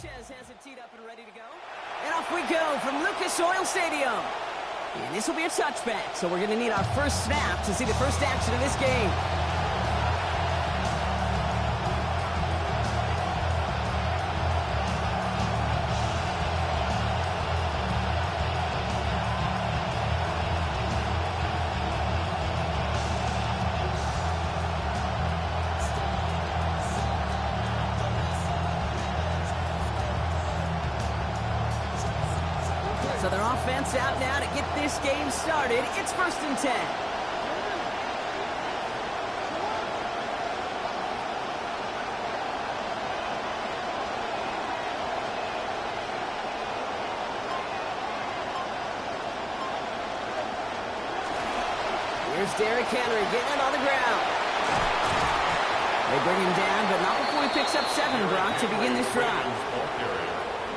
has it teed up and ready to go. And off we go from Lucas Oil Stadium. And this will be a touchback, so we're going to need our first snap to see the first action of this game. So their offense out now to get this game started. It's 1st and 10. Here's Derrick Henry getting it on the ground. They bring him down, but not before he picks up 7, Brock, to begin this drive.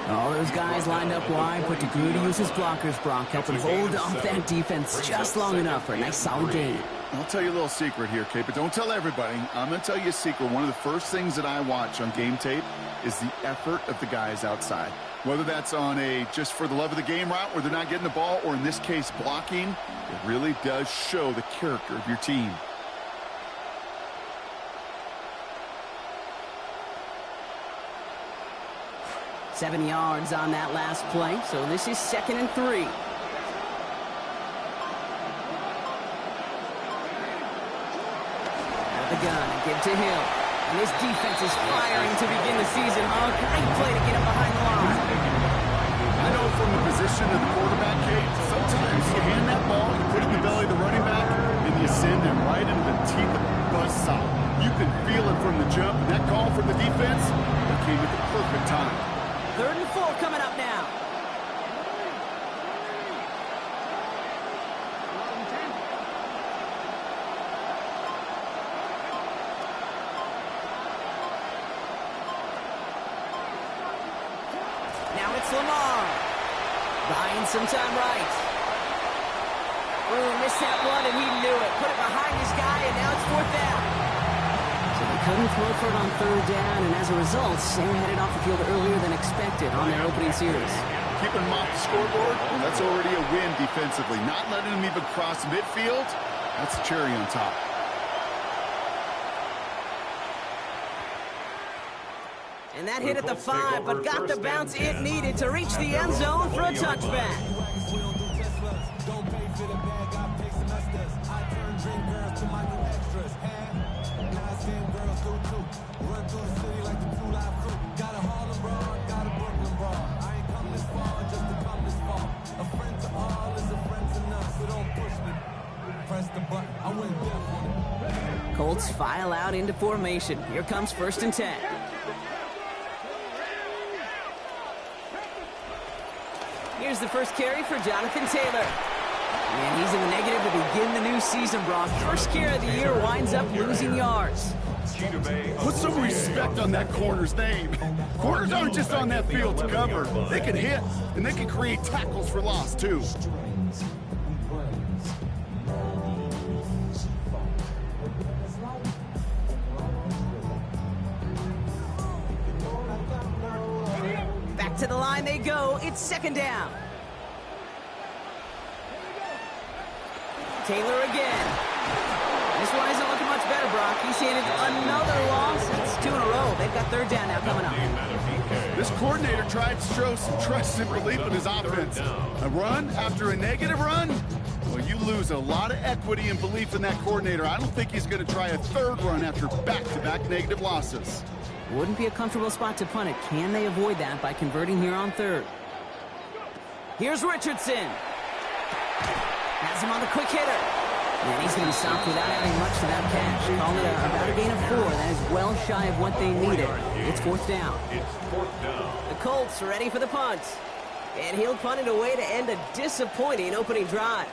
All those guys lined up wide, put to good use his blockers, Brock, helping hold off that defense just long enough for a nice solid gain. I'll tell you a little secret here, Kate, but don't tell everybody. I'm going to tell you a secret. One of the first things that I watch on game tape is the effort of the guys outside. Whether that's on a just for the love of the game route where they're not getting the ball, or in this case blocking, it really does show the character of your team. Seven yards on that last play, so this is 2nd and 3. Out of the gun and give to Hill. And this defense is firing to begin the season. Oh, great play to get him behind the line. I know from the position of the quarterback, Kate, sometimes you hand that ball, you put it in the belly of the running back, and you send him right into the teeth of the buzzsaw. You can feel it from the jump, and that call from the defense, it came at the perfect time. 3rd and 4 coming up now. Now it's Lamar. Buying some time right. Ooh, missed that one and he knew it. Put it behind his guy and now it's 4th down. So they couldn't throw for it on 3rd down, and as a result, they were headed off the field earlier than expected on their opening series. Keeping them off the scoreboard, well, that's already a win defensively. Not letting them even cross midfield, that's the cherry on top. And that hit at the 5, but got the bounce it needed to reach the end zone for a touchback. Colts file out into formation. Here comes 1st and 10. Here's the first carry for Jonathan Taylor. And he's in the negative to begin the new season, Brock. First carry of the year winds up losing yards. Put some respect on that corner's name. Corners aren't just on that field to cover. They can hit, and they can create tackles for loss, too. Back to the line they go. It's 2nd down. Taylor again. This one isn't looking much better, Brock. He's handed another loss. It's 2 in a row. They've got 3rd down now coming up. This coordinator tried to show some trust and belief in his offense. A run after a negative run? Well, you lose a lot of equity and belief in that coordinator. I don't think he's going to try a 3rd run after back-to-back negative losses. Wouldn't be a comfortable spot to punt it. Can they avoid that by converting here on 3rd? Here's Richardson. Has him on the quick hitter. And he's going to be stopped without having much for that catch. Call it about a gain of 4. That is well shy of what they needed. It's 4th down. The Colts are ready for the punt. And he'll punt it away to end a disappointing opening drive.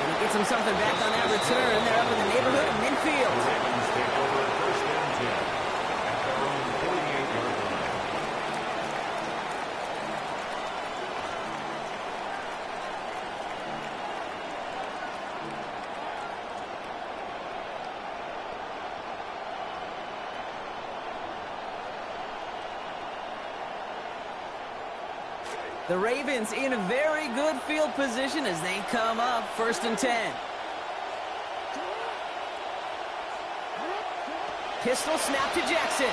And he gets him something back on that return. They're up in the neighborhood of midfield. The Ravens in a very good field position as they come up 1st and 10. Pistol snap to Jackson.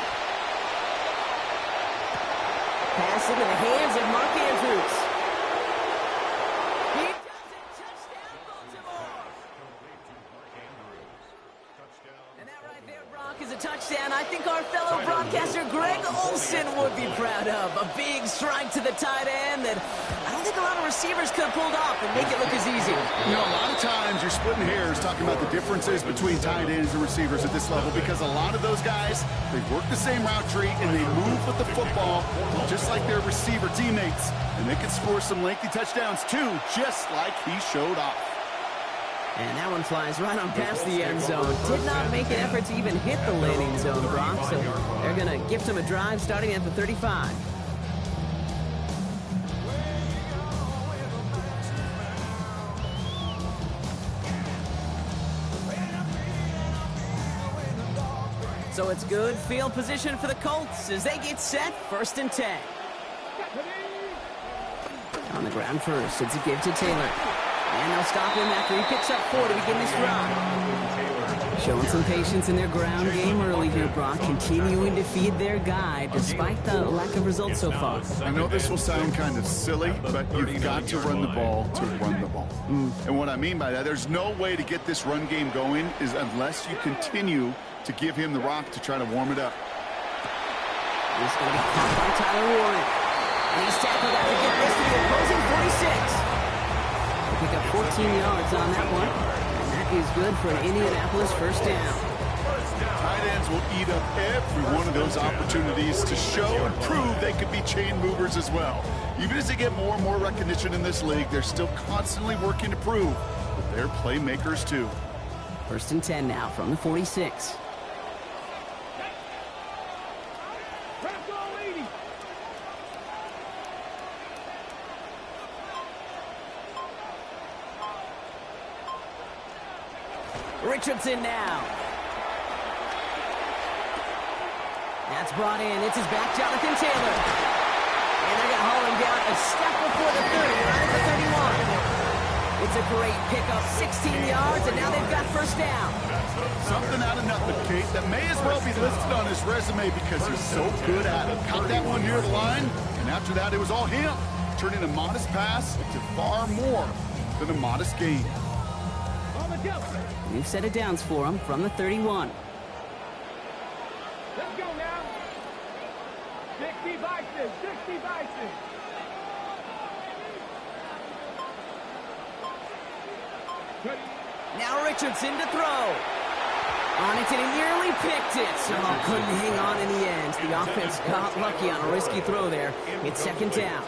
Pass into the hands of Mark Andrews. He does it. Touchdown, Baltimore. And that right there, Brock, is a touchdown I think our fellow broadcaster Greg Olson would be proud of. A big strike to the tight end that I don't think a lot of receivers could have pulled off and make it look as easy. You know, a lot of times you're splitting hairs talking about the differences between tight ends and receivers at this level because a lot of those guys, they work the same route tree and they move with the football just like their receiver teammates. And they can score some lengthy touchdowns too, just like he showed off. And that one flies right on past the end zone. Did not make an effort to even hit the landing zone, Brock. So they're going to gift him a drive starting at the 35. So it's good field position for the Colts as they get set 1st and 10. On the ground first, it's a give to Taylor. And they'll stop him after he picks up 4 to begin this run. Showing some patience in their ground game early here, Brock. Continuing to feed their guy despite the lack of results so far. I know this will sound kind of silly, but you've got to run the ball to run the ball. And what I mean by that, there's no way to get this run game going is unless you continue to give him the rock to try to warm it up. He's going to be caught by Tyler Warren. And he's tackled after getting this to the opposing 46. They pick up 14 yards on that one. And that is good for an Indianapolis 1st down. Tight ends will eat up every one of those opportunities to show and prove they could be chain movers as well. Even as they get more and more recognition in this league, they're still constantly working to prove that they're playmakers too. 1st and 10 now from the 46. Richardson now. That's brought in. It's his back, Jonathan Taylor. And they're going to haul him down a step before the 30, right at the 31. It's a great pickup, 16 yards, and now they've got 1st down. Something out of nothing, Kate, that may as well be listed on his resume because he's so good at it. Caught that one near the line, and after that, it was all him, turning a modest pass into far more than a modest gain. New set of downs for him from the 31. Let's go now. 60 Bison, 60 Bison. Now Richardson to throw. On it, and he nearly picked it. So couldn't hang on in the end. The offense got lucky on a risky throw there. It's 2nd down.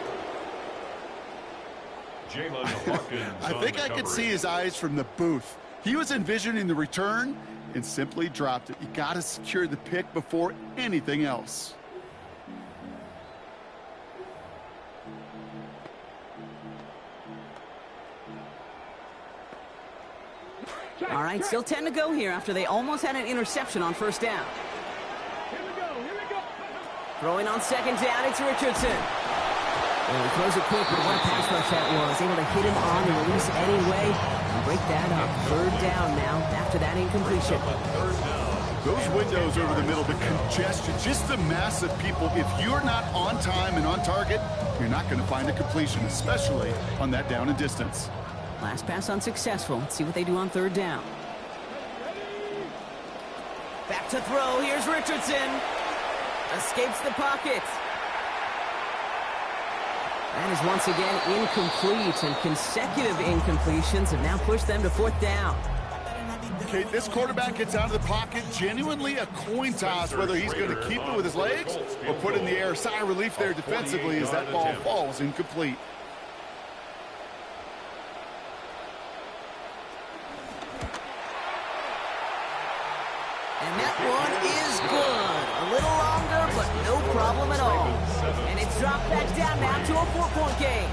I think I could see his eyes from the booth. He was envisioning the return and simply dropped it. You got to secure the pick before anything else. All right, still 10 to go here after they almost had an interception on 1st down. Here we go. Throwing on 2nd down, it's Richardson. Well, he throws it quick, but what a pass rush that was. Able to hit him on the release anyway and break that up. 3rd down now after that incompletion. Those windows over the middle, the congestion, just the mass of people. If you're not on time and on target, you're not going to find a completion, especially on that down and distance. Last pass unsuccessful. Let's see what they do on 3rd down. Back to throw. Here's Richardson. Escapes the pocket. That is once again incomplete, and consecutive incompletions have now pushed them to 4th down. Okay, this quarterback gets out of the pocket, genuinely a coin toss, whether he's going to keep it with his legs or put it in the air. Sigh of relief there defensively as that ball falls incomplete. And that one is good. A little longer, but no problem at all. And it's dropped back down now to a 4-point game.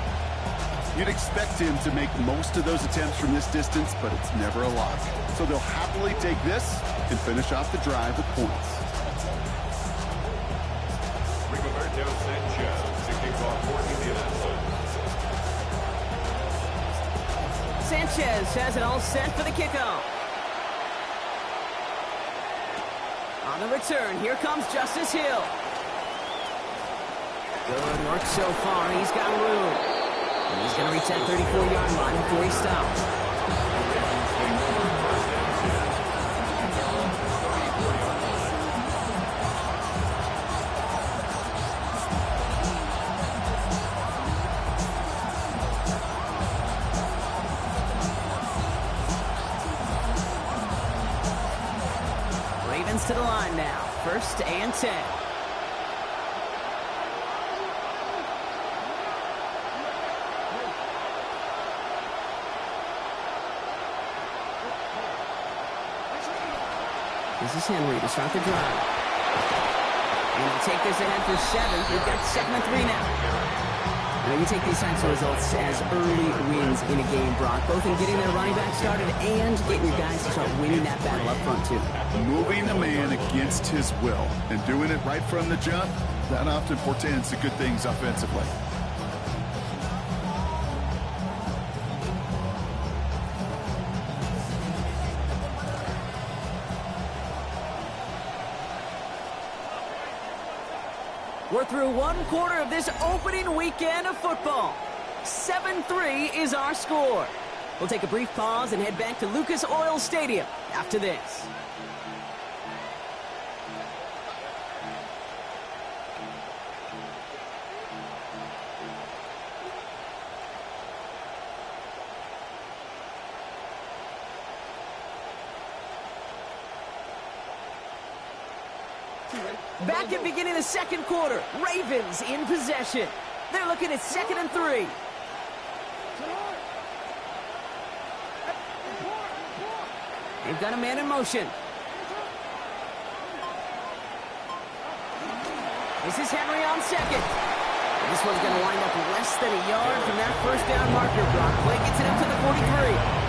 You'd expect him to make most of those attempts from this distance, but it's never a lot. So they'll happily take this and finish off the drive with points. Sanchez has it all set for the kickoff. On the return, here comes Justice Hill. Good work so far. He's got room. And he's going to reach that 34-yard line before he stops. Ravens to the line now. 1st and 10. This is Henry to start the drive. And they'll take this ahead for 7. They've got 2nd and 3 now. You know, you take these types of results as early wins in a game, Brock, both in getting their running back started and getting your guys to start winning that battle up front, too. Moving a man against his will and doing it right from the jump, that often portends to good things offensively. We're through 1 quarter of this opening weekend of football. 7-3 is our score. We'll take a brief pause and head back to Lucas Oil Stadium after this. Back at beginning of the 2nd quarter. Ravens in possession. They're looking at 2nd and 3. They've got a man in motion. This is Henry on 2nd. This one's going to wind up less than a yard from that 1st down marker. Brock Play gets it up to the 43.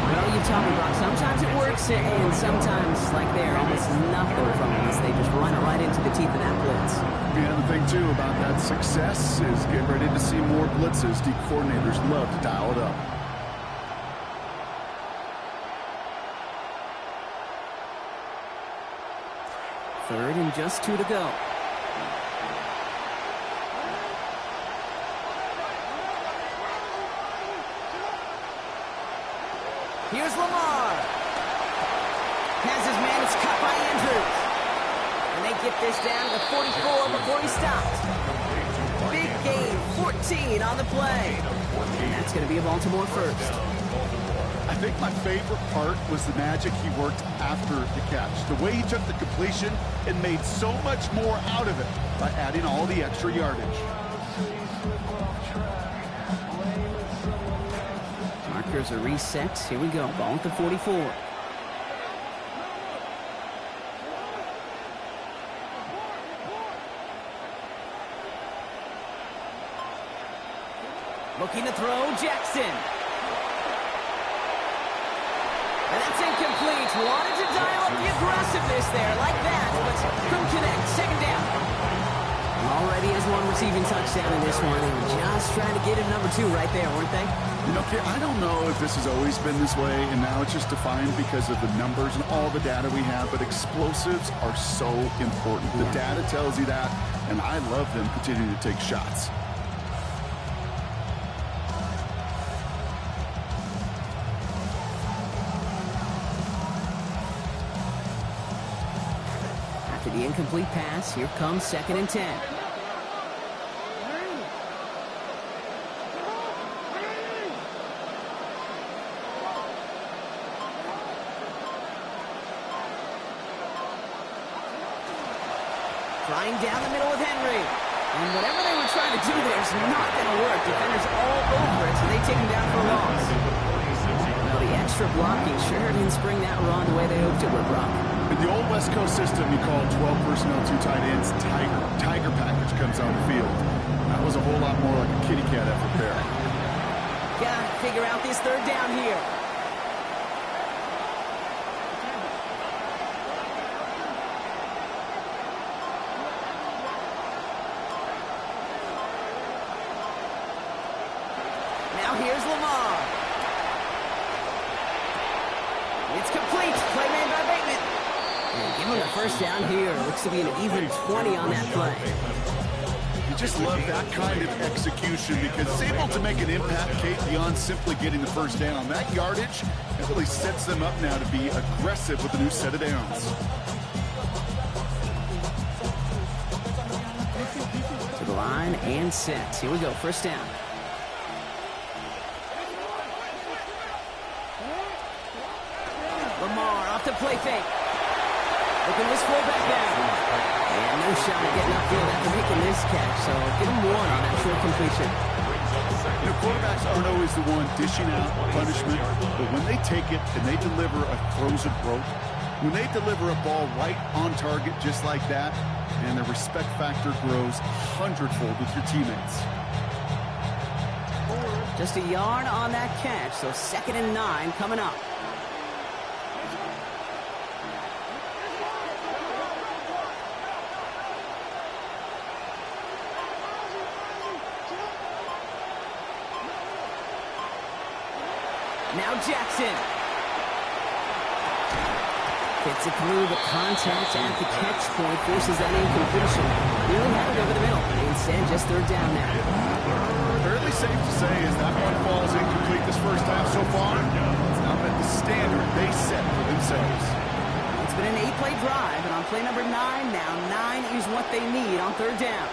Well, you tell me, Brock, sometimes it works, and sometimes, like there, almost nothing from it as they just run it right into the teeth of that blitz. Yeah, the thing, too, about that success is get ready to see more blitzes. D coordinators love to dial it up. Third and just 2 to go. Here's Lamar. Has his man. It's cut by Andrews. And they get this down to the 44 before he stopped. Big gain, 14 on the play. And that's going to be a Baltimore first. I think my favorite part was the magic he worked after the catch. The way he took the completion and made so much more out of it by adding all the extra yardage. Markers are reset. Here we go. Ball at the 44. Looking to throw, Jackson. And that's incomplete. Wanted to dial up the aggressiveness there like that, but couldn't connect. 2nd down. Already has 1 receiving touchdown in this one, and just trying to get it number 2 right there, weren't they? You know, I don't know if this has always been this way, and now it's just defined because of the numbers and all the data we have, but explosives are so important. The data tells you that, and I love them continuing to take shots. After the incomplete pass, here comes 2nd and 10. Flying down the middle with Henry. And whatever they were trying to do there is not going to work. Defenders all over it, so they take him down for a loss. Well, the extra blocking sure didn't spring that run the way they hoped it would, Brock. In the old West Coast system, you call 12 personnel, 2 tight ends, Tiger. Tiger package comes on the field. That was a whole lot more like a kitty cat effort there. Gotta figure out this 3rd down here. Now here's Lamar. It's complete. Play made by Bateman. And give him the first down here. Looks to be an even 20 on that play. You just love that kind of execution because it's able to make an impact, Kate, beyond simply getting the first down. That yardage, it really sets them up now to be aggressive with a new set of downs. To the line and set. Here we go. First down. Lamar off the play fake. Looking this fullback down. And no shot at getting upfield after making this catch, so give him one on that short completion. You know, quarterbacks aren't always the one dishing out punishment, but when they take it and they deliver a throws of growth, when they deliver a ball right on target just like that, and the respect factor grows hundredfold with your teammates. Just a yard on that catch, so 2nd and 9 coming up. Now Jackson. Gets it through the contact at the catch point, forces that incompletion. Really had it over the middle. Instead, just 3rd down now. Fairly safe to say as that one falls incomplete this first half so far, it's not met the standard they set for themselves. It's been an 8-play drive, and on play number 9 now, 9 is what they need on 3rd down.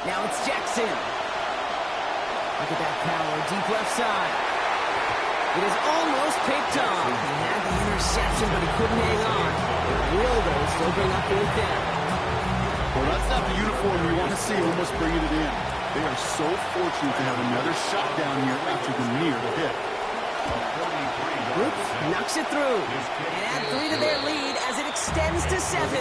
Now it's Jackson. Look at that power, deep left side. It is almost picked off. He had the interception, but he couldn't hang on. Will, though, still bring up 4th down. Well, that's not the uniform you want to see almost bringing it in. They are so fortunate to have another shot down here after the near hit. Brooks knocks it through. And add 3 to their lead as it extends to 7.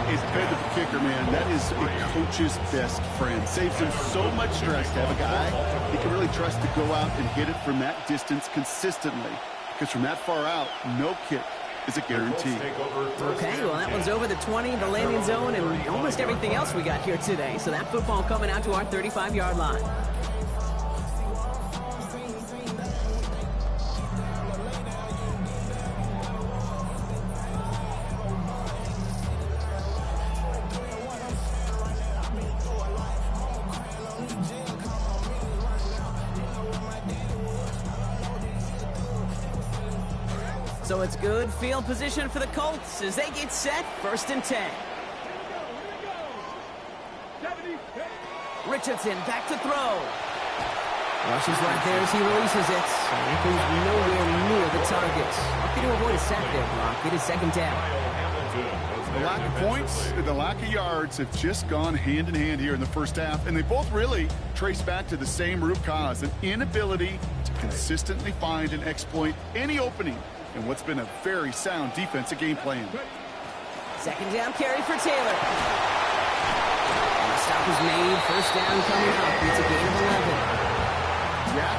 He's dependent the kicker, man. That is a coach's best friend. Saves him so much stress to have a guy he can really trust to go out and hit it from that distance consistently. Because from that far out, no kick is a guarantee. Okay, well, that one's over the 20, the landing zone, and almost everything else we got here today. So that football coming out to our 35-yard line. So it's good field position for the Colts as they get set, 1st and 10. Richardson back to throw. Rushes right there as he releases it. And it goes nowhere near the target. Lucky to avoid a sack there, Brock. It is 2nd down. The lack of points, the lack of yards have just gone hand in hand here in the first half, and they both really trace back to the same root cause, an inability to consistently find and exploit any opening in what's been a very sound defensive game plan. 2nd down carry for Taylor. And the stop is made. 1st down coming up. It's a gain of 11. Yeah.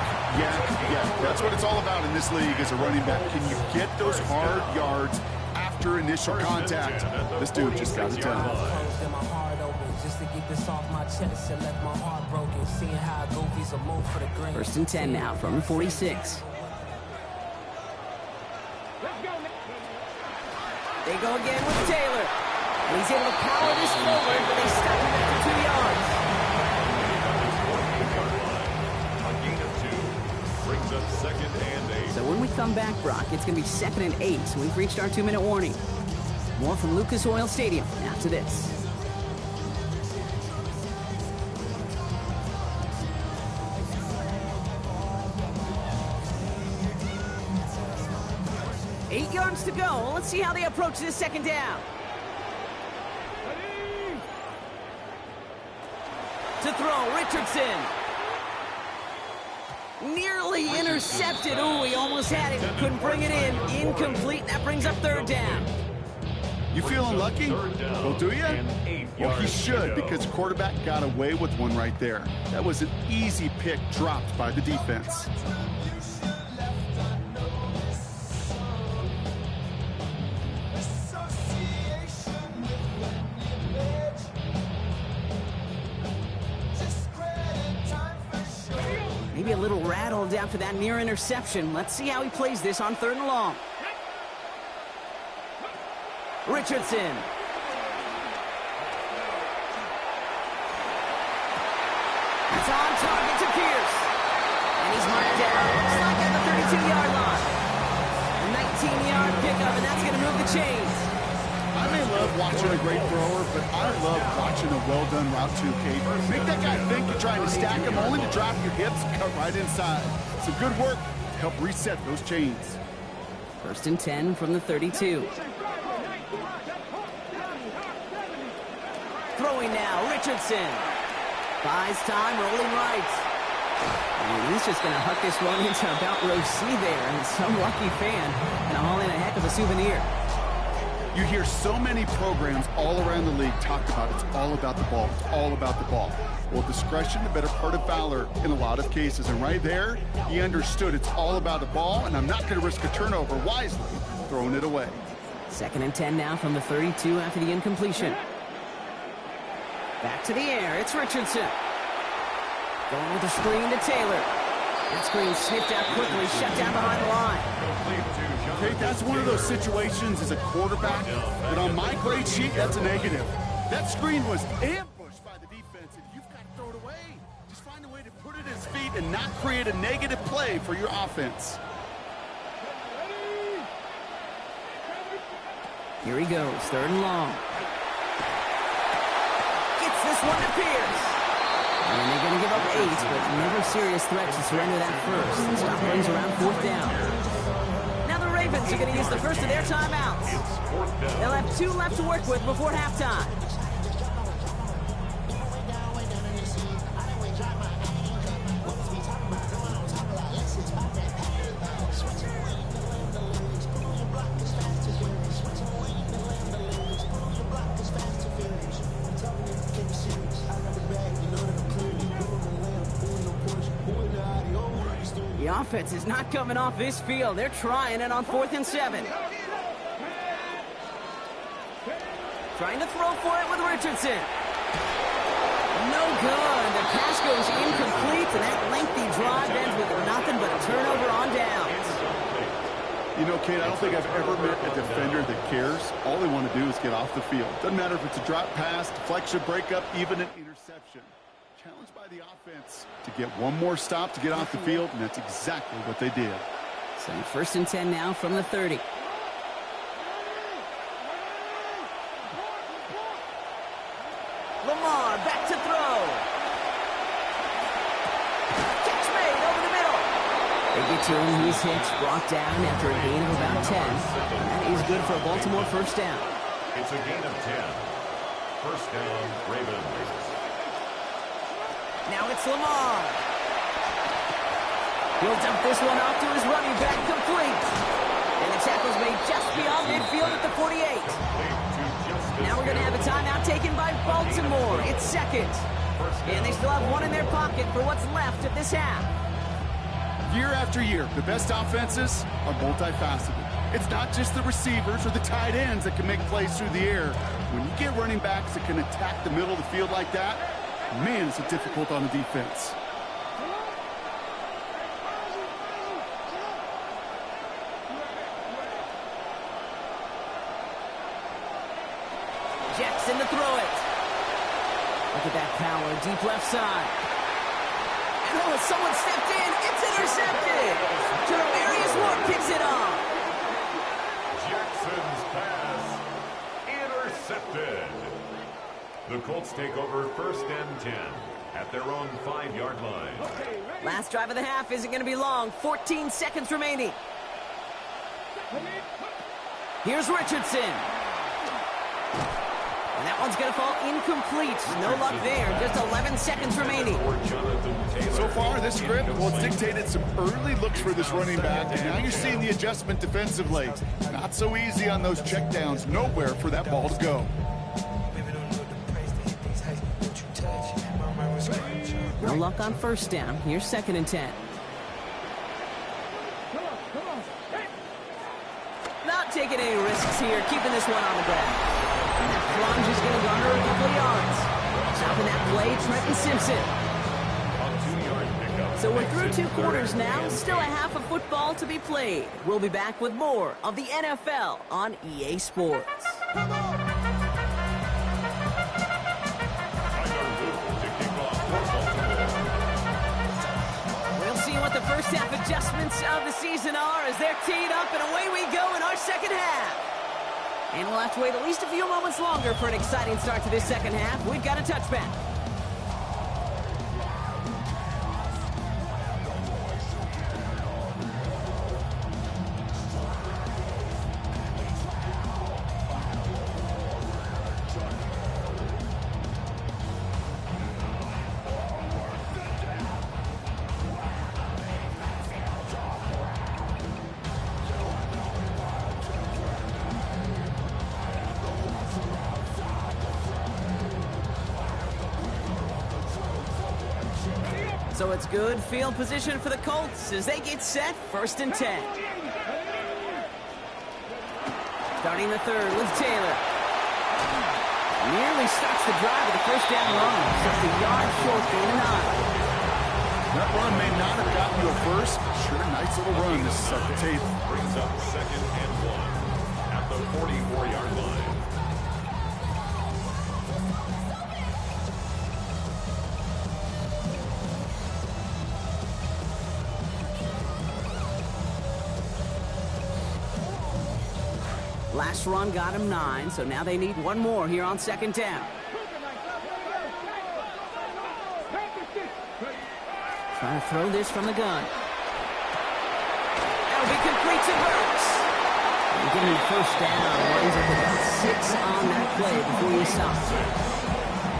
That's what it's all about in this league as a running back. Can you get those hard yards after initial contact? This dude just got it done. Just to get this off my chest and let my heart broken. Seeing how goofies a move for the green. 1st and 10 now from the 46. They go again with Taylor. And he's able to power this forward, but they stop him after 2 yards. A gain of 2 brings up 2nd and 8. So when we come back, Brock, it's going to be 2nd and 8. So we've reached our 2-minute warning. More from Lucas Oil Stadium after this. Eight yards to go. Let's see how they approach this 2nd down. To throw, Richardson. Nearly intercepted. Oh, he almost had it. Couldn't bring it in. Incomplete. That brings up 3rd down. You feeling lucky? Well, do you? Well, he should, because the quarterback got away with one right there. That was an easy pick dropped by the defense. rattled after that near interception. Let's see how he plays this on 3rd and long. Richardson. It's on target to Pierce. And he's marked down. Looks like at the 32-yard line. A 19-yard pickup, and that's going to move the chains. I may love watching a great thrower, but I love watching a well-done route too, Kate. Make that guy think you're trying to stack him, only to drop your hips and cut right inside. Some good work to help reset those chains. 1st and 10 from the 32. Throwing now, Richardson. Buys time, rolling right. And he's just going to huck this one into about row C there, and some lucky fan going to haul in a heck of a souvenir. You hear so many programs all around the league talk about it's all about the ball, it's all about the ball. Well, discretion, the better part of valor in a lot of cases. And right there, he understood it's all about the ball, and I'm not going to risk a turnover wisely, throwing it away. 2nd and 10 now from the 32 after the incompletion. Back to the air, it's Richardson. Going with a screen to Taylor. That screen snipped out quickly, shut down behind the line. Okay, that's one of those situations as a quarterback that on my grade sheet, that's a negative. That screen was ambushed by the defense, and you've got to throw it away. Just find a way to put it at his feet and not create a negative play for your offense. Here he goes, 3rd and long. Gets this one to Pierce. And they're going to give up 8, but never serious threat to surrender that first. The stop brings around 4th down. Now the Ravens are going to use the first of their timeouts. They'll have 2 left to work with before halftime. The offense is not coming off this field. They're trying it on 4th and 7. Trying to throw for it with Richardson. No good. The pass goes incomplete, and that lengthy drive ends with nothing but a turnover on downs. You know, Kate, I don't think I've ever met a defender that cares. All they want to do is get off the field. Doesn't matter if it's a drop pass, deflection, breakup, even an interception. Challenged by the offense to get one more stop to get off the field, and that's exactly what they did. So 1st and 10 now from the 30. Lamar back to throw. Catch made over the middle. They get to him. He's hit, brought down after a gain of about 10. That is good for a Baltimore 1st down. It's a gain of 10. 1st down, Ravens. Now it's Lamar. He'll dump this one off to his running back, complete. And the tackle's made just beyond midfield at the 48. Now we're going to have a timeout taken by Baltimore. It's 2nd. And they still have 1 in their pocket for what's left of this half. Year after year, the best offenses are multifaceted. It's not just the receivers or the tight ends that can make plays through the air. When you get running backs that can attack the middle of the field like that, man, is it difficult on the defense. Jackson to throw it. Look at that power, deep left side. And oh, someone stepped in. It's intercepted. Jeremarius Ward picks it off. Jackson's pass intercepted. The Colts take over 1st and 10 at their own 5-yard line. Last drive of the half isn't going to be long. 14 seconds remaining. Here's Richardson. And that one's going to fall incomplete. No luck there. Just 11 seconds remaining. So far, this script, well, it's dictated some early looks for this running back, and now you're seeing the adjustment defensively. Not so easy on those checkdowns. Nowhere for that ball to go. No luck on 1st down. Here's 2nd and 10. Not taking any risks here, keeping this one on the ground. And that plunge is going to garner a couple of yards. Stopping that play, Trenton Simpson. A 2-yard pickup So we're through 2 quarters now, still a half of football to be played. We'll be back with more of the NFL on EA Sports. We'll see what the first half adjustments of the season are as they're teed up, and away we go in our second half. And we'll have to wait at least a few moments longer for an exciting start to this second half. We've got a touchback. So it's good field position for the Colts as they get set, 1st and 10. Starting the third with Taylor. Nearly starts the drive with a first down run. Just a yard short, gain of 9. That run may not have gotten you a first. Sure, nice little run to set the table. Brings up 2nd and 1 at the 44-yard line. Last run got him 9, so now they need one more here on 2nd down. Trying to throw this from the gun. That'll be complete to Burks. And getting the first down. Winds up about 6 on that play before he stops.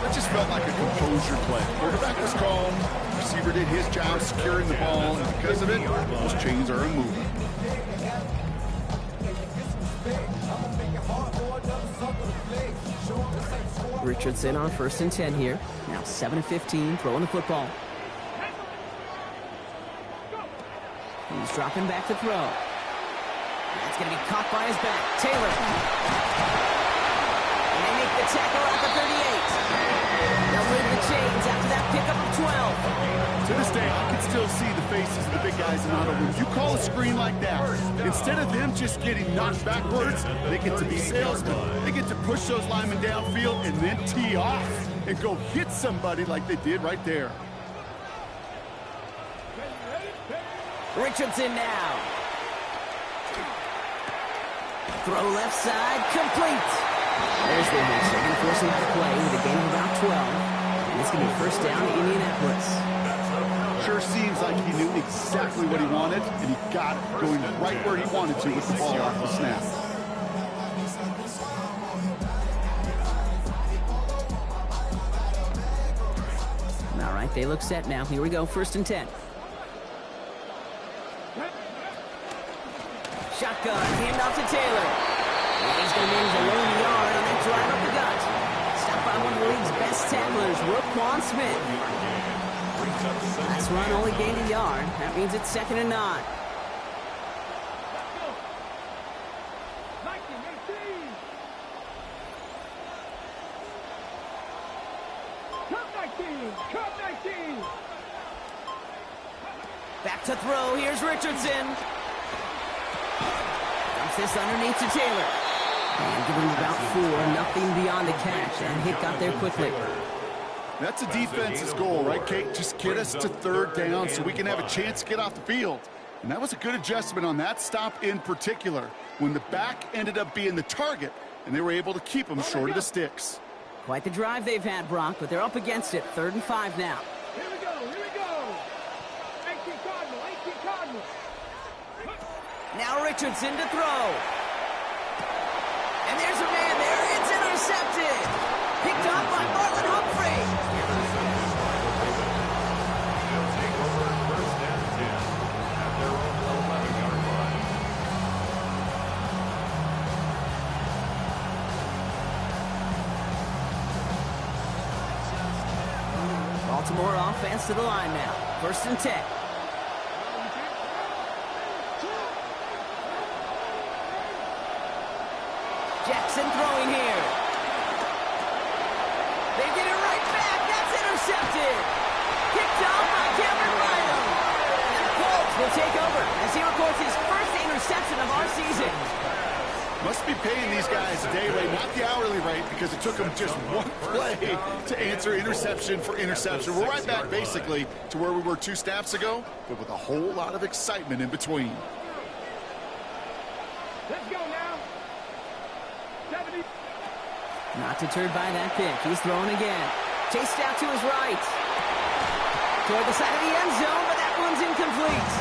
That just felt like a composure play. Quarterback was calm. Receiver did his job securing the ball, and because of it, those chains are unmoving. Richardson on 1st and 10 here. Now 7 of 15, throwing the football. He's dropping back to throw. That's going to be caught by his back. Taylor. And they make the tackle at the 38. They'll move the chains after that pickup of 12. To this day, I can still see the faces of the big guys in the huddle room. You call a screen like that, instead of them just getting knocked backwards, they get to be salesmen. They get to push those linemen downfield and then tee off and go hit somebody like they did right there. Richardson now. Throw left side, complete. There's the mix. They're going to force him out of play with a gain of about 12. And it's going to be first down to Indianapolis. Sure seems like he knew exactly what he wanted, and he got it going right where he wanted to with the ball off the snap. All right, they look set now. Here we go, 1st and 10. Shotgun, hand off to Taylor. And he's going to manage a lone yard on that drive up the gut. Stopped by one of the league's best tacklers, Roquan Smith. Last run only gained a yard. That means it's 2nd and 9. Back to throw. Here's Richardson. Dumps this underneath to Taylor. And give him about 4. Nothing beyond the catch. And hit got there quickly. That's a defense's goal, right, Kate? Just get us to 3rd down so we can have a chance to get off the field. And that was a good adjustment on that stop in particular, when the back ended up being the target, and they were able to keep them short of the sticks. Quite the drive they've had, Brock, but they're up against it. 3rd and 5 now. Here we go, here we go. 18 Cardinal. Now Richardson to throw. And there's a man there. It's intercepted. Picked off by Marlon Humphrey. They'll take over 1st and 10 at their own 11-yard line. Baltimore offense to the line now. 1st and 10. Jackson throwing here. They get it right back. That's intercepted. Picked off by Cameron Bynum. paying these guys a day rate, not the hourly rate, because it took them just one play to answer interception for interception. We're right back, basically, to where we were 2 snaps ago, but with a whole lot of excitement in between. Let's go now. 70. Not deterred by that pick. He's throwing again. Chased out to his right. Toward the side of the end zone, but that one's incomplete.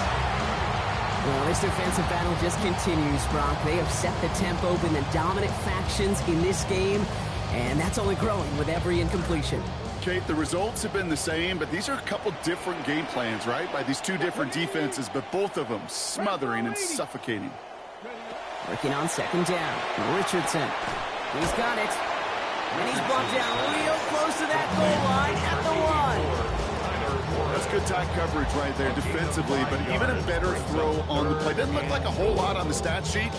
Well, this defensive battle just continues, Brock. They have set the tempo, been the dominant factions in this game, and that's only growing with every incompletion. Kate, the results have been the same, but these are a couple different game plans, right? By these 2 different defenses, but both of them smothering and suffocating. Working on second down. Richardson. He's got it. And he's brought down real close to that goal line at the 1. That's good tight coverage right there defensively, but even a better throw on the play. Doesn't look like a whole lot on the stat sheet.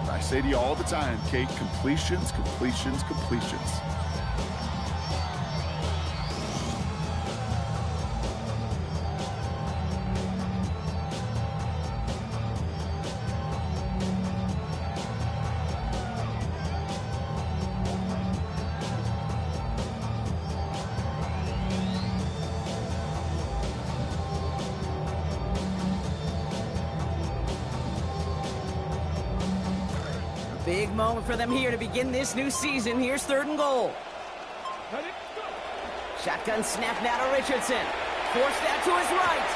But I say to you all the time, Kate, completions, completions, completions. Big moment for them here to begin this new season. Here's 3rd and goal. Shotgun snap now to Richardson. Forced out to his right.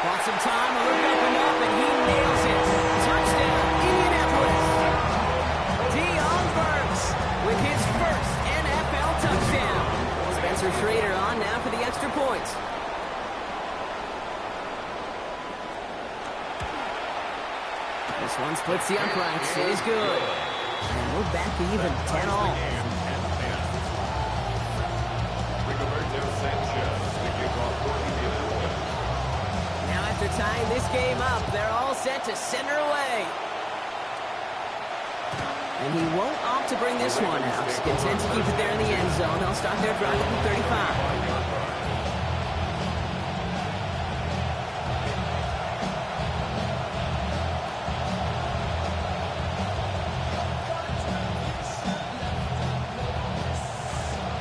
Bought some time, a little open up, and he nails it. Touchdown, Indianapolis. Deion Burks with his first NFL touchdown. Spencer Schrader on now for the extra point. This one splits the uprights. It is good. And we're back to even 10-all. Now after tying this game up, they're all set to send her away. And he won't opt to bring this one out. He's content to keep it there in the end zone. They'll start their drive at the 35.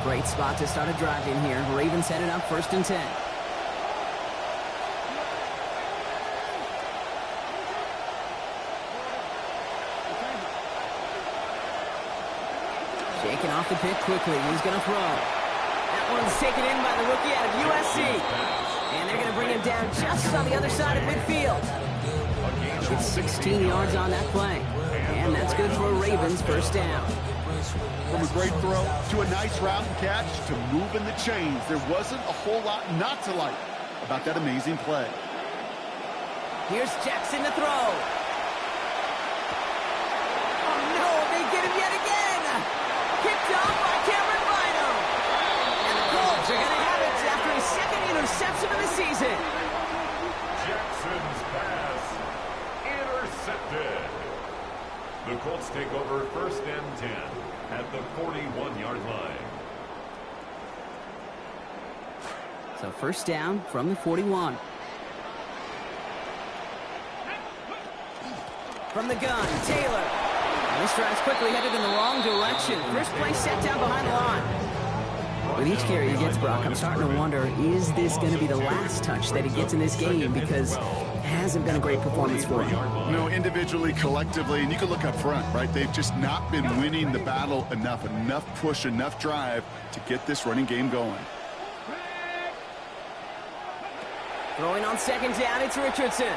Great spot to start a drive in here. Ravens set it up 1st and 10. Shaking off the pick quickly. He's going to throw. That one's taken in by the rookie out of USC. And they're going to bring him down just on the other side of midfield. It's 16 yards on that play. And that's good for a Ravens 1st down. From a great throw to a nice route and catch to moving the chains. There wasn't a whole lot not to like about that amazing play. Here's Jackson to throw. Oh, no, they get him yet again. Picked off by Cameron Bynum. And the Colts are going to have it after his 2nd interception of the season. Jackson's pass intercepted. The Colts take over 1st and 10 at the 41-yard line. So 1st down from the 41. From the gun, Taylor. And this drive's quickly headed in the wrong direction. First play set down behind the line. With each carry he gets, Brock, I'm starting to wonder, is this going to be the last touch that he gets in this game? Because it hasn't been a great performance for him. No, individually, collectively, and you can look up front, right? They've just not been winning the battle enough push, enough drive to get this running game going. Throwing on 2nd down, it's Richardson.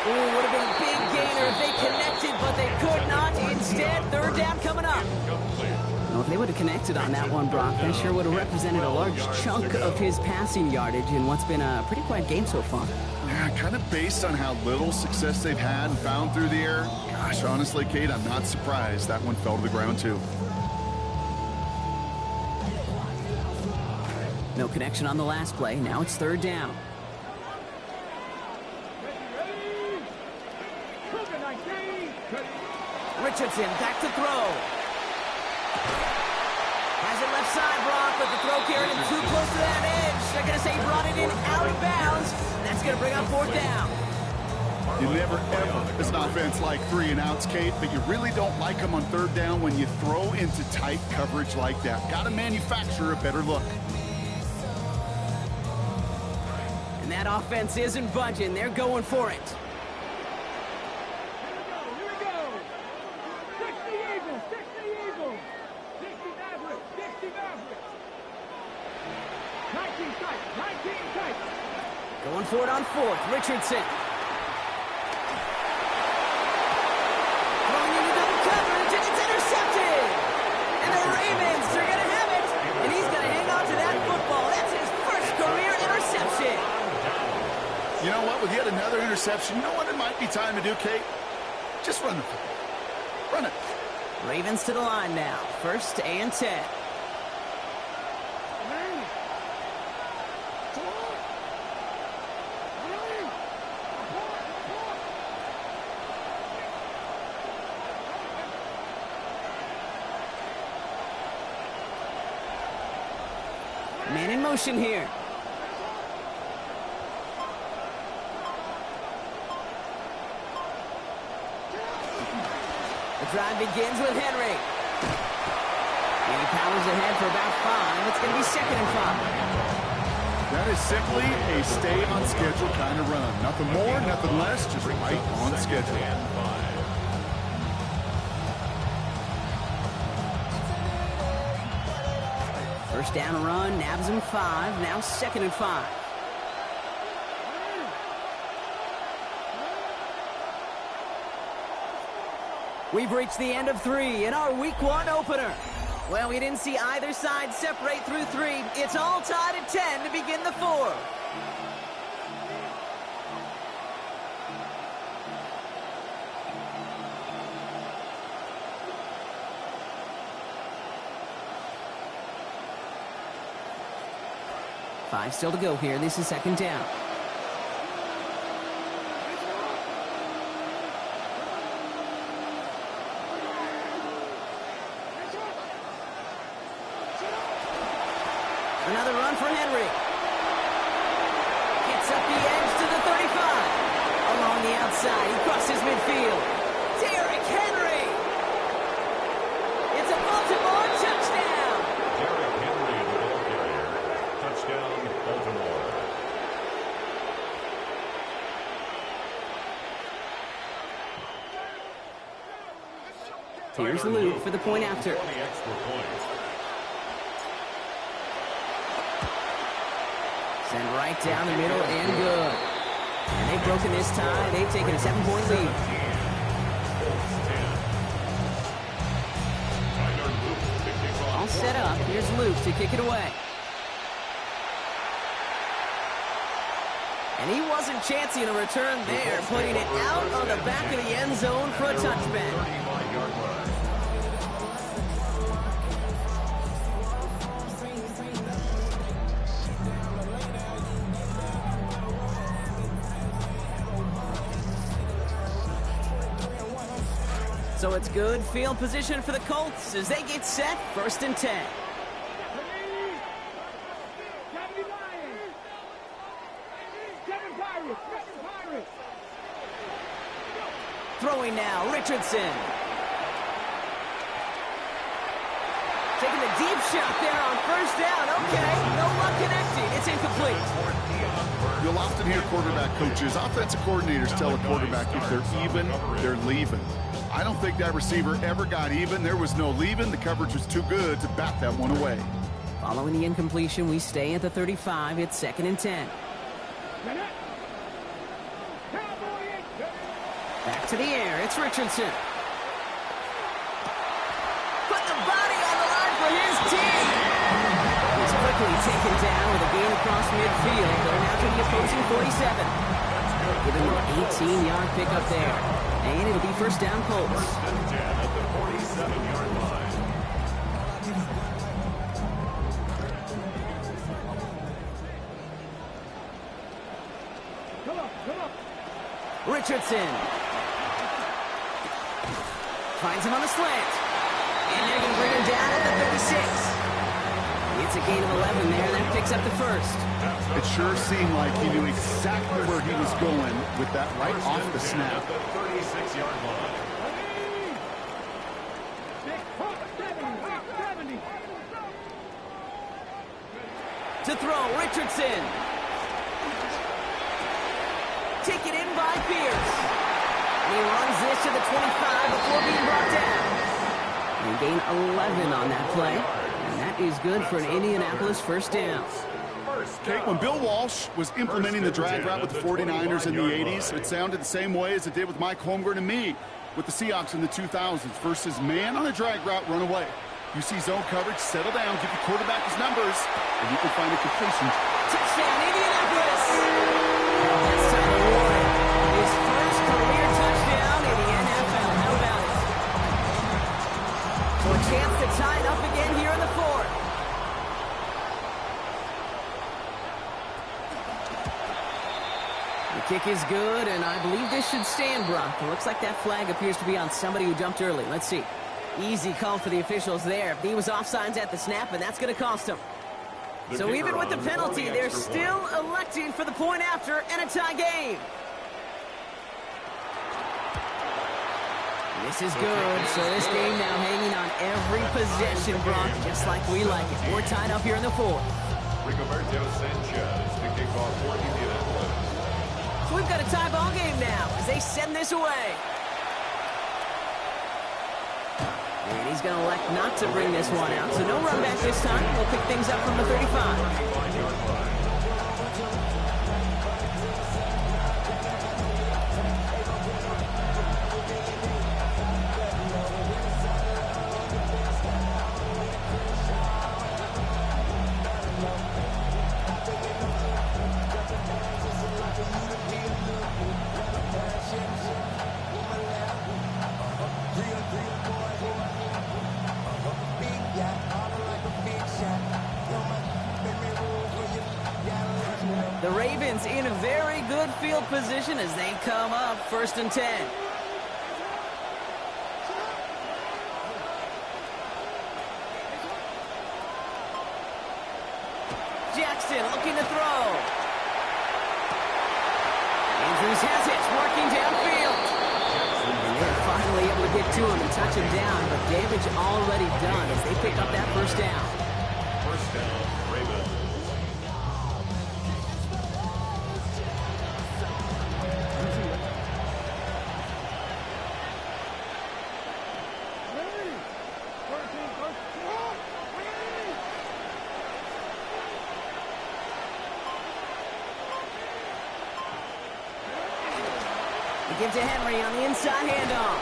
Ooh, would have been a big gainer if they connected, but they could not. Instead, 3rd down coming up. Well, if they would have connected on that one, Brock, that sure would have represented a large chunk of his passing yardage in what's been a pretty quiet game so far. Yeah, kind of based on how little success they've had and found through the air. Gosh, honestly, Kate, I'm not surprised that one fell to the ground, too. No connection on the last play. Now it's 3rd down. Richardson back to throw. Has it left side, Brock, but the throw carried him too close to that edge. They're going to say he brought it in out of bounds. And that's going to bring up 4th down. You never, ever, as an offense, like 3 and outs, Kate, but you really don't like them on third down when you throw into tight coverage like that. Got to manufacture a better look. And that offense isn't budging. They're going for it. Here we go. 60 Eagles, 60 Eagles. 60 Mavericks, 60 Mavericks. 19 tight, 19 tight. Going for it on fourth. Richardson. Throwing into double coverage, and it's intercepted. And the Ravens are going to have it. And he's going to hang on to that football. That's his first career interception. You know what? With yet another interception, you know what it might be time to do, Kate? Just run the football. Run it. Ravens to the line now. 1st and 10. Man in motion here. The drive begins with Henry. And he powers ahead for about 5. It's going to be 2nd and 5. That is simply a stay on schedule kind of run. Nothing more, nothing less, just right on schedule. First down run, nabs him 5. Now 2nd and 5. We've reached the end of 3 in our Week 1 opener. Well, we didn't see either side separate through 3. It's all tied at 10 to begin the 4th. Five still to go here. This is 2nd down. Another run for Henry. Gets up the edge to the 35. Along the outside, he crosses midfield. Derrick Henry. It's a Baltimore touchdown. Derrick Henry, the ball carrier. Touchdown, Baltimore. Here's Luke for the point after. 20 extra points. Send right down the middle and good. And they've broken this tie. They've taken a 7-point lead. All set up. Here's Luke to kick it away. And he wasn't chancing a return there, putting it out on the back of the end zone for a touchback. 35-yard line. So it's good field position for the Colts as they get set. 1st and 10. Throwing now, Richardson. Taking the deep shot there on 1st down. Okay, no luck connecting. It's incomplete. You'll often hear quarterback coaches, offensive coordinators tell a quarterback if they're even, they're leaving. I don't think that receiver ever got even. There was no leaving. The coverage was too good to bat that one away. Following the incompletion, we stay at the 35. It's 2nd and 10. Back to the air. It's Richardson. Put the body on the line for his team. He's quickly taken down with a gain across midfield. They're now to the opposing 47. Give him an 18-yard pickup there. And it'll be 1st down Colts. 1st and 10 at the 47-yard line. Come on. Richardson. Finds him on the slant. And they're going to bring him down at the 36. It's a gain of 11 there, and that picks up the first. It sure seemed like he knew exactly where he was going with that right off the snap. The 36-yard line. 70. To throw, Richardson. Taken in by Pierce. And he runs this to the 25 before being brought down. And gain 11 on that play. And that is good for an Indianapolis first down. Kate, when Bill Walsh was implementing the drag route with the 49ers in the 80s, it sounded the same way as it did with Mike Holmgren and me with the Seahawks in the 2000s versus man on a drag route, run away. You see zone coverage, settle down, give the quarterback his numbers, and you can find a completion. Touchdown, Indianapolis! That's Tyler Warren. His first career touchdown in the NFL. How about it? So a chance to tie it up again here in the fourth. The kick is good, and I believe this should stand, Brock. It looks like that flag appears to be on somebody who jumped early. Let's see. Easy call for the officials there. He was offsides at the snap, and that's going to cost him. So even with the penalty, they're still electing for the point after and a tie game. This is good. So this game now hanging on every possession, Brock, just like we like it. We're tied up here in the fourth. Rigoberto Sanchez to kick off for Indianapolis. So we've got a tie ball game now as they send this away. And he's going to elect not to bring this one out. So no run back this time. We'll pick things up from the 35. The Ravens in a very good field position as they come up 1st and 10. Jackson looking to throw. Andrews has it, working downfield. And they're finally able to get to him and touch him down, but damage already done as they pick up that first down. First down, Ravens. Give to Henry on the inside handoff.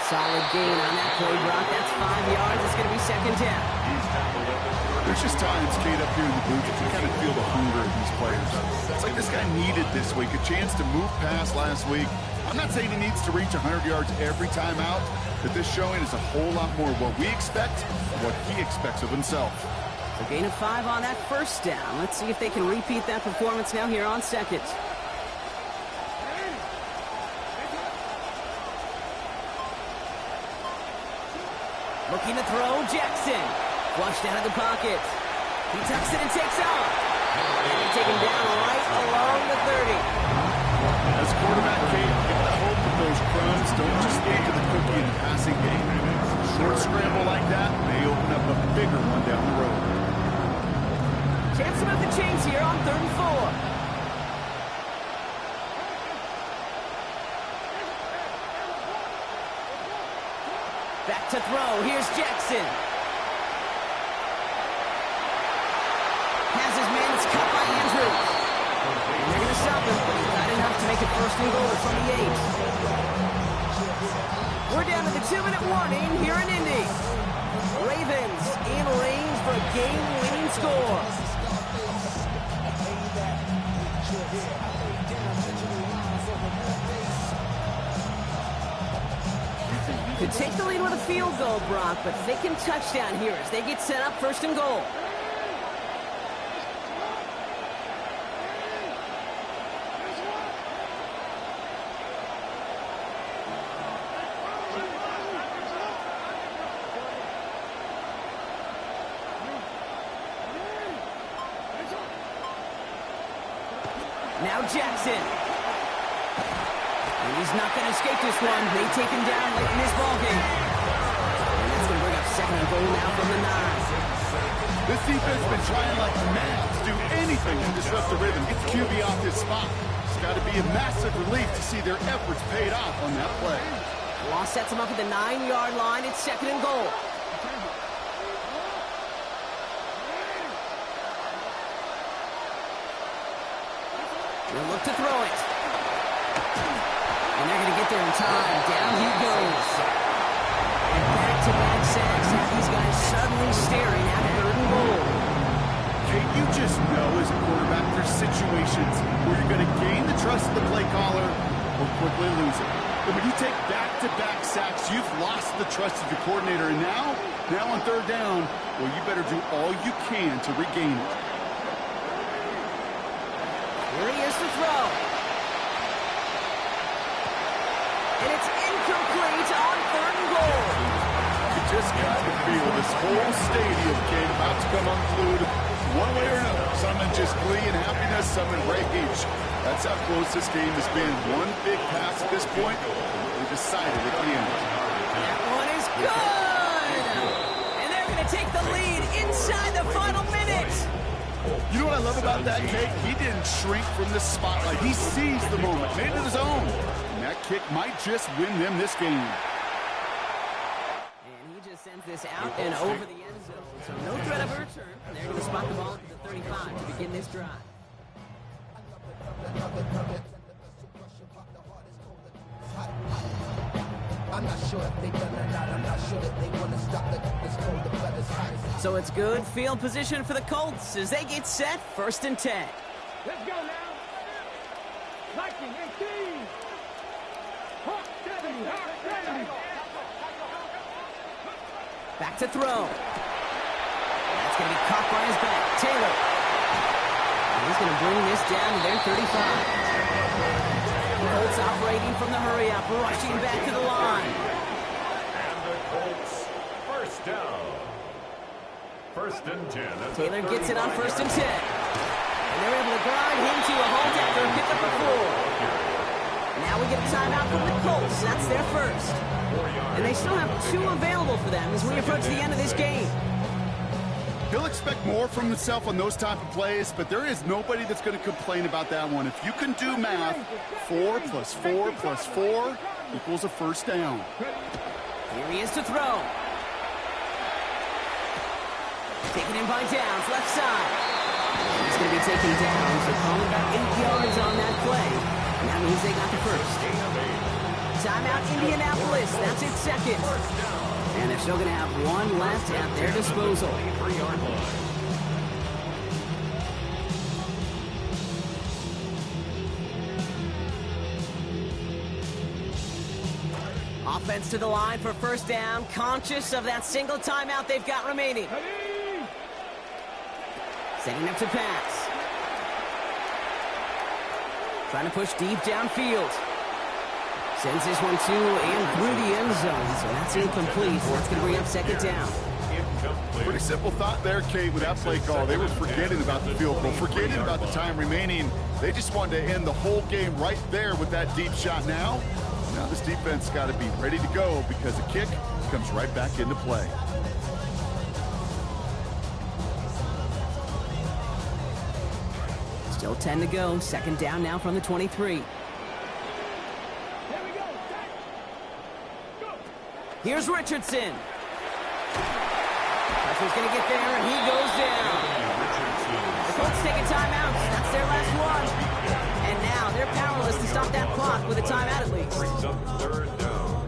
Solid gain on that play, Brock. That's 5 yards. It's going to be 2nd down. There's just times, Kate, up here in the booth, you can kind of feel the hunger of these players. It's like this guy needed this week, a chance to move past last week. I'm not saying he needs to reach 100 yards every time out, but this showing is a whole lot more what we expect, what he expects of himself. A gain of 5 on that first down. Let's see if they can repeat that performance now here on 2nd. Looking to throw, Jackson. Flushed out of the pocket. He tucks it and takes off. And they take him down right along the 30. As quarterback, Kate, you gotta hope that those crumbs don't just lead to the cookie in the passing game. A short scramble like that may open up a bigger one down the road. Chance to move the chains here on 3rd and 4. Back to throw. Here's Jackson. Has his man. It's cut by Andrews. And they're going to stop him, but he's not enough to make it 1st and goal from the 8. We're down to the 2-minute warning here in Indy. Ravens in range for a game-winning score. Could take the lead with a field goal, Brock, but they can touchdown here as they get set up 1st and goal. Now Jackson. And he's not going to escape this one. They take him down late in this ballgame. And that's going to bring up second and goal now from the 9. This defense has been trying like mad to do anything to disrupt the rhythm, get the QB off this spot. It's got to be a massive relief to see their efforts paid off on that play. Law sets him up at the 9-yard line. It's second and goal. They'll look to throw it. And they're going to get there in time. Down he goes. And back-to-back sacks have these guys suddenly staring at third and goal. Hey, you just know as a quarterback there's situations where you're going to gain the trust of the play caller or quickly lose it. But when you take back-to-back sacks, you've lost the trust of your coordinator. And now on third down, well, you better do all you can to regain it. Here he is to throw. And it's incomplete on third and goal. You just got to feel this whole stadium game about to come unglued one way or another. Some in just glee and happiness, some in rage. That's how close this game has been. One big pass at this point, they decided at the end. That one is good! And they're going to take the lead inside the final minute. You know what I love about that kick? He didn't shrink from the spotlight. He seized the moment, made it his own. And that kick might just win them this game. And he just sends this out and over the end zone. So no threat of a return. And they're going to spot the ball at the 35 to begin this drive. I'm not sure if they done or not. I'm not sure that they want to stop this cold. The weather's hot. So it's good field position for the Colts as they get set, 1st and 10. Let's go now. Viking 18. Hawk 70. Hawk 70. Back to throw. That's going to be caught by his back. Taylor. And he's going to bring this down to their 35. Colts operating from the hurry-up, rushing back to the line. And the Colts, first down. 1st and 10. That's Taylor gets it on 1st and 10. And they're able to grind him to a halt after a pick up the 4. Now we get a timeout from the Colts. That's their first. And they still have 2 available for them as we approach the end of this game. He'll expect more from himself on those type of plays, but there is nobody that's going to complain about that one. If you can do math, 4 plus 4 plus 4 equals a first down. Here he is to throw. Taken in by Downs, left side. He's going to be taken down, so calling about 8 yards on that play. And that means they got the first. Timeout Indianapolis, that's its second. And they're still going to have 1 left at their disposal. 3-yard line. Offense to the line for first down, conscious of that single timeout they've got remaining. Setting up to pass. Trying to push deep downfield. Sends this one to and through the end zone, so that's incomplete. So that's going to bring up second down. Pretty simple thought there, Kate, with that play call. They were forgetting about the field goal, forgetting about the time remaining. They just wanted to end the whole game right there with that deep shot now. Now this defense got to be ready to go because the kick comes right back into play. Still 10 to go. Second down now from the 23. Here's Richardson. Pressure's going to get there, and he goes down. The Colts take a timeout. That's their last one. And now they're powerless to stop that clock with a timeout at least. Brings up 3rd down.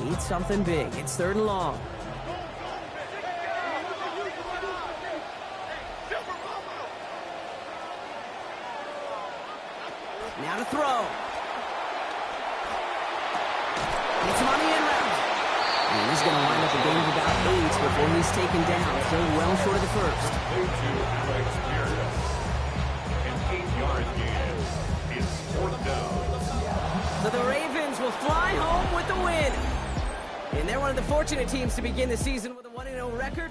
Need something big. It's 3rd and long. Now to throw. Gets him on the end route. And he's going to wind up a gain of about 8 before he's taken down. Still well short of the first. Play to Alex Pierce. An 8-yard gain. It's 4th down. they're one of the fortunate teams to begin the season with a 1-0 record.